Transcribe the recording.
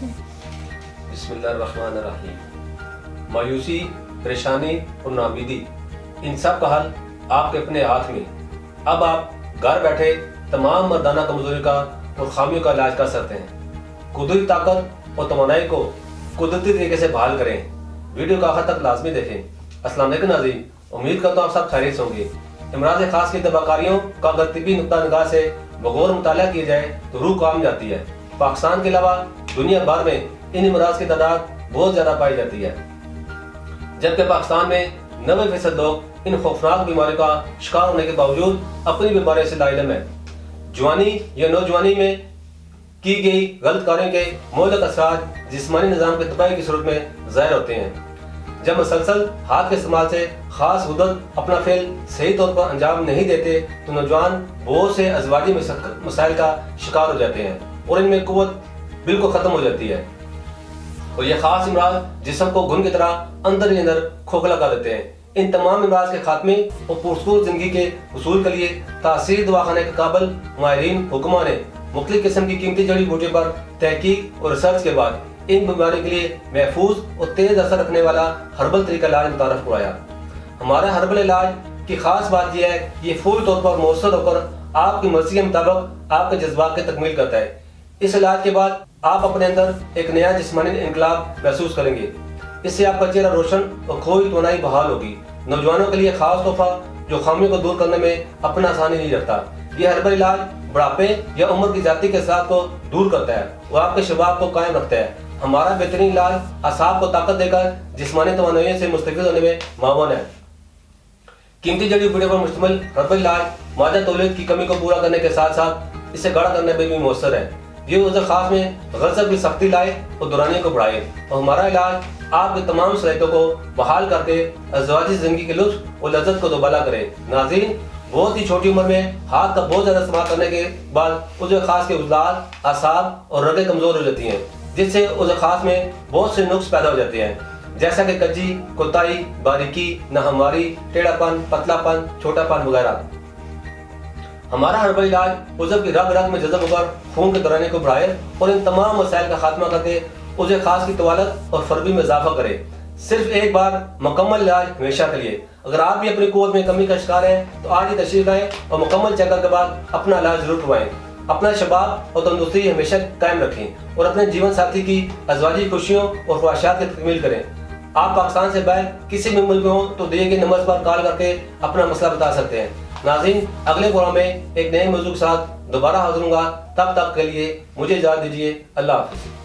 बिस्मिल्लाहिर्रहमानिर्रहीम। मायूसी, परेशानी और नाउमीदी, इन सब का हल आपके अपने हाथ में। अब आप घर बैठे तमाम मर्दाना कमजोरी का और खामियों का इलाज कर सकते हैं। कुदरती ताकत और तवानाई को कुदरती तरीके से बहाल करें। वीडियो का आखिर तक लाजमी देखें। अस्सलाम वालेकुम नाज़रीन, उम्मीद करता हूँ आप सब खैरियत से होंगे। इमराज खास की दबाकारियों का अगर तिब्बी नुक्ता निगाह से बगौर मुताला किया जाए तो रूह काम जाती है। पाकिस्तान के अलावा दुनिया भर में इन इमराज की तादाद बहुत ज़्यादा पाई जाती है, जबकि पाकिस्तान में 90% लोग इन खौफनाक बीमारियों का शिकार होने के बावजूद अपनी बीमारियों से लाइलम है। जवानी या नौजवानी में की गई गलत कार्यों के मोहलक असरात जिस्मानी निज़ाम के तबाही की सूरत में ज़ाहिर होते हैं। जब मुसलसल हाथ के इस्तेमाल से खास गुदत अपना फेल सही तौर पर अंजाम नहीं देते तो नौजवान बहुत से अज़वाजी मसाइल का शिकार हो जाते हैं और इनमें कुव्वत बिल्कुल ख़त्म हो जाती है और ये खास इमराज जिस्म को घुन की तरह अंदर ही अंदर खोखला कर देते हैं। इन तमाम इमराज के खात्मे और पुरस्कूर ज़िंदगी के उसूल के लिए तासीर दवाखाने के काबिल माहिरीन हुक्मा ने मुख्तलिफ किस्म की कीमती जड़ी बूटियों पर तहकीक और रिसर्च के बाद इन बीमारियों के लिए महफूज और तेज असर रखने वाला हर्बल तरीका इलाज मुतारफ करवाया। हमारा हर्बल इलाज की खास बात यह है कि ये फूल तौर पर मौसर होकर आपकी मर्जी के मुताबिक आपके जज्बात की तकमील करता है। इस इलाज के बाद आप अपने अंदर एक नया जिस्मानी इनकलाब महसूस करेंगे। इससे आपका चेहरा रोशन और खोई तवानाई बहाल होगी। नौजवानों के लिए खास तोहफा जो खामियों को दूर करने में अपना आसानी नहीं रखता। यह हर्बल इलाज बुढ़ापे या उम्र की जाती के साथ को दूर करता है और आपके शबाब को कायम रखता है। हमारा बेहतरीन इलाज असाब को ताकत देकर जिस्मानी तवानाइयों से मुस्तफिद होने में मावन है। कीमती जड़ी बूटियों पर मुश्तमिल हर्बल इलाज मादा तौलीद की कमी को पूरा करने के साथ साथ इसे गाढ़ा करने में भी मौसर है। ये उज़र खास में गज़ब की सख्ती लाए और दुरानी को बढ़ाए और हमारा इलाज आपकी तमाम सलाहियतों को बहाल करके अज़वाजी ज़िंदगी के लुत्फ़ और लज़्ज़त को दोबाला करे। नाज़रीन, बहुत ही छोटी उम्र में हाथ का बहुत ज़्यादा इस्तेमाल करने के बाद उज़र खास के उज़लात, असाब और रगें कमज़ोर हो जाती हैं, जिससे उज़र खास में बहुत से नुक्स पैदा हो जाते हैं, जैसा कि कज्जी, कोताही, बारीकी, नाहमवारी, टेढ़ापन, पतलापन, छोटापन वगैरह। हमारा हर्बल इलाज उज़र की रग रग में जज़ब होकर खून के दौराने को बढ़ाए और इन तमाम मसाइल का खात्मा करके उज़र खास की तवालत और फरबी में इजाफा करे। सिर्फ एक बार मुकम्मल इलाज हमेशा के लिए। अगर आप भी अपनी कुव्वत में कमी का शिकार हैं तो आज ही तशरीफ लाएं और मुकम्मल चेकअप के बाद अपना इलाज जरूर करवाएं। अपना शबाब और तंदुरुस्ती हमेशा कायम रखें और अपने जीवन साथी की अज़वाजी खुशियों और ख्वाहिशात की तकमील करें। आप पाकिस्तान से बाहर किसी भी मुल्क में हो तो दिए गए नंबर पर कॉल करके अपना मसला बता सकते हैं। नाज़रीन, अगले प्रोग्राम में एक नए मौजू के साथ दोबारा हाजिर होऊंगा। तब तक के लिए मुझे इजाज़त दीजिए। अल्लाह हाफ़िज़।